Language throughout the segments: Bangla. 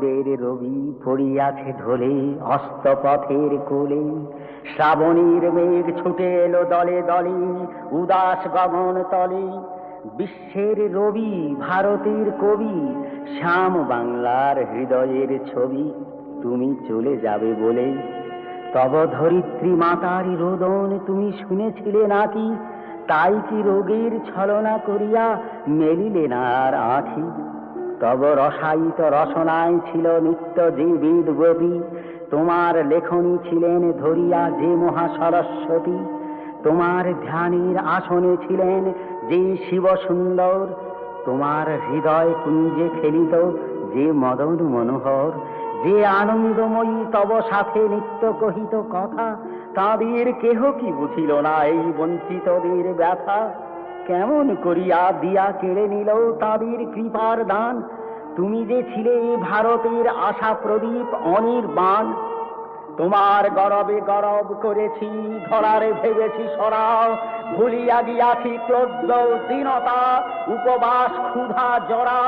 ভোরের রবি পড়িয়াছে ঢলে অস্তপথের কোলে, শ্রাবণীর মেঘ ছুটে এলো দলে দলে উদাস গগন তলে। বিশ্বের রবি ভারতের কবি, শ্যাম বাংলার হৃদয়ের ছবি, তুমি চলে যাবে বলে তব ধরিত্রী মাতার রোদন তুমি শুনেছিলে নাকি? তাই কি রোগের ছলনা করিয়া মেলিলে না আর আঁখি? তব রসায়িত রসনায় ছিল নিত্য যে বেদ গোপী, তোমার লেখনী ছিলেন ধরিয়া যে মহা সরস্বতী, তোমার ধ্যানের আসনে ছিলেন যে শিব সুন্দর, তোমার হৃদয় কুঞ্জে খেলিত যে মদন মনোহর, যে আনন্দময়ী তব সাথে নিত্য কহিত কথা, তাদের কেহ কি বুঝিল না এই বঞ্চিতদের ব্যথা? কেমন করিয়া দিয়া কেড়ে নিল তাদের কৃপার দান? তুমি যে ছিলে ভারতের আশা প্রদীপ অনির্বাণ, তোমার গরবে গরব করেছি, ধরারে ভেবেছি সরাও, ভুলিয়া গিয়াছি ক্লোদ্দ দীনতা, উপবাস ক্ষুধা জরা,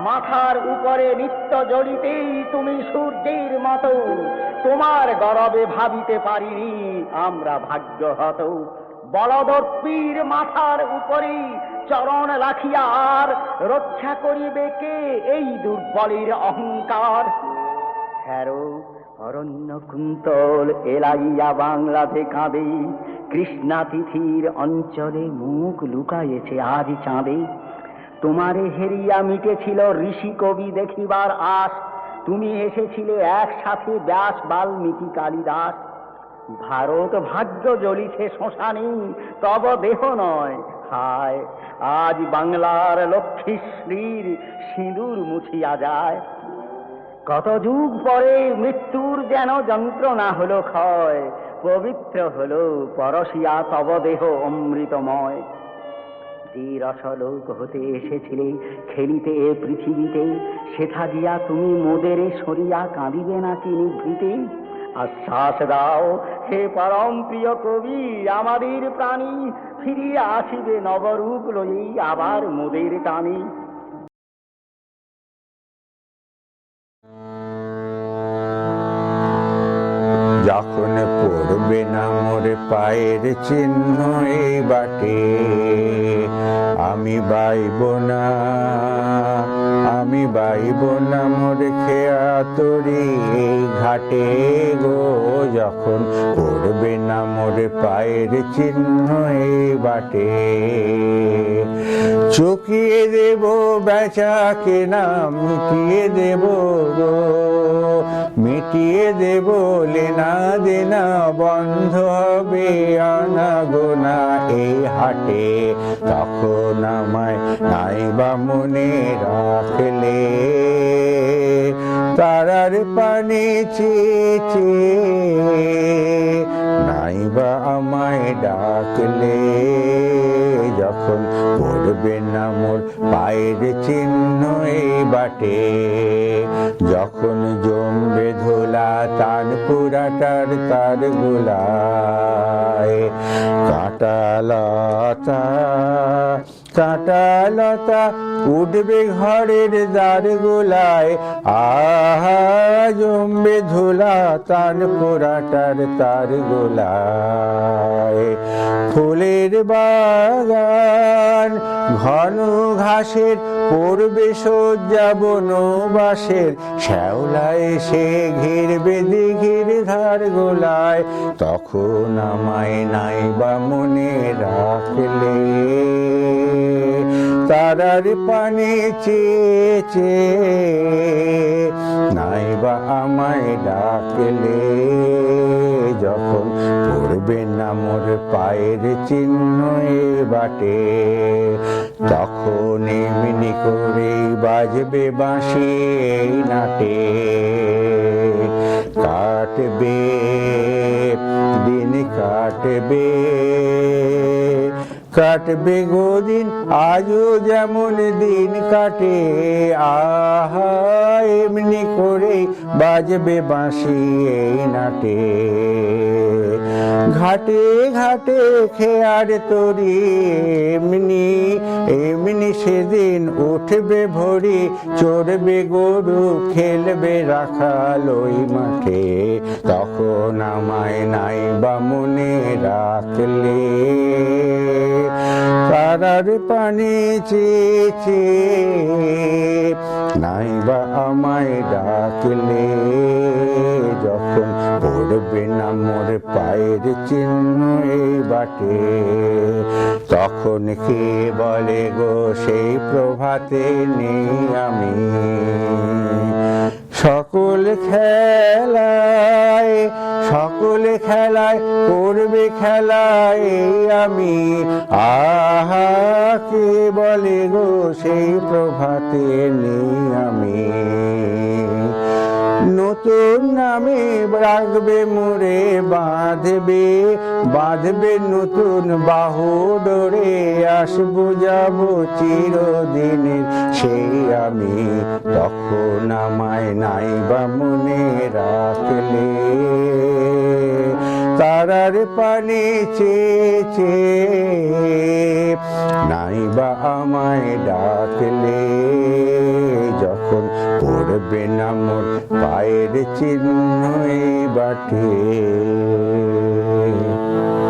মাথার উপরে নিত্য জ্বলিতেই তুমি সূর্যের মতো, তোমার গরবে ভাবিতে পারিনি আমরা ভাগ্যহত। বলদর্পীর মাথার উপরে চরণ রাখিয়া আর রক্ষা করিবে কে এই দুর্বলের অহংকার? হ্যারো অরণ্য কুন্তল এলাইয়া বাংলাতে কাঁদে, কৃষ্ণা তিথির অঞ্চলে মুখ লুকায়েছে আজ চাঁদে। তোমারে হেরিয়া মিটেছিল ঋষি কবি দেখিবার আশ, তুমি এসেছিলে একসাথে ব্যাস বাল্মীকি কালিদাস। ভারত ভাগ্য জ্বলিছে শ্মশানে, তব দেহ নয়। হায় আজ বাংলার লক্ষ্মীশ্রীর সিঁদুর মুছিয়া যায়। কত যুগ পরে মৃত্যুর যেন যন্ত্রণা হলো ক্ষয়, পবিত্র হলো পরশিয়া তব দেহ অমৃতময়। যে রসলোক হতে এসেছিলে খেলিতে এ পৃথিবীতে, সেথা গিয়া তুমি মোদেরে সরিয়া কাঁদিবে নাকি নিভৃতে? আশ্বাস দাও হে পরম প্রিয় কবি, আমাদের প্রাণী ফিরিয়া আসিবে নবরূপ লই আবার মোদের টানে। যখন পড়বে না মোর পায়ের চিহ্ন এই বাটে, আমি বাইব না, আমি বাইব না মোর খেয়া তরি এই ঘাটে গো। যখন পড়বে না মোর পায়ের চিহ্ন এই বাটে, চুকিয়ে দেব বেচা কেনা মিটিয়ে দেব গো, মিটিয়ে দেব লেনা দেনা, বন্ধ হবে আনাগোনা এই হাটে। তখন আমায় নাইবা মনে রাখলে, তারার পানে চেয়ে নাইবা আমায় ডাকলে। যখন পড়বে না মোর পায়ের চিহ্ন এই বাটে, যখন জমবে ধুলা তার পুরাটার তার গোলায়, কাঁটালতা কাঁটালতা উঠবে ঘরের দ্বার গোলায়, আহা জমবে ধুলা তার পোড়াটার তার গোলায়। ফুলের বাগান ঘন ঘাসের পড়বে শয্যা বনবাসের, শ্যাওলা এসে ঘিরবে দিঘির ধার গোলায়। তখন আমায় নাইবা মনে রাখলে, তারার পানে চেয়ে নাইবা আমায় ডাকলে। যখন পড়বে না মোর পায়ের চিহ্ন এ বাটে, তখন এমনি করে বাজবে বাঁশি এই নাটে। কাটবে দিন কাটবে, কাটবে গোদিন আজও যেমন দিন কাটে, আহা এমনি করে বাজবে বাঁশি এই নাটে। ঘাটে ঘাটে খেয়ার তরি এমনি এমনি সেদিন উঠবে ভরি, চড়বে গরু খেলবে রাখাল ওই মাঠে। তখন আমায় নাই বা মনে রাখলে, তারার পানি চেয়েছে নাই বা আমায় ডাকলে। যখন পড়বে না মোর পায়ের চিহ্ন এই বাটে, তখন কে বলে গো সেই প্রভাতে নেই আমি। সকল খেলায় করবে খেলায় আমি, আহা কে বলে গো সেই প্রভাতে নেই আমি। নতুন নামে রাখবে মোরে বাঁধবে নতুন বাহু ডোরে, আসবো যাব চিরদিনের সেই আমি। তখন আমায় নাই বা মনে রাখলে, তারার পানি চেয়েছে নাই বা আমায় ডাকলে। যখন পড়বে না মোর পায়ের চিহ্ন এই বাটে।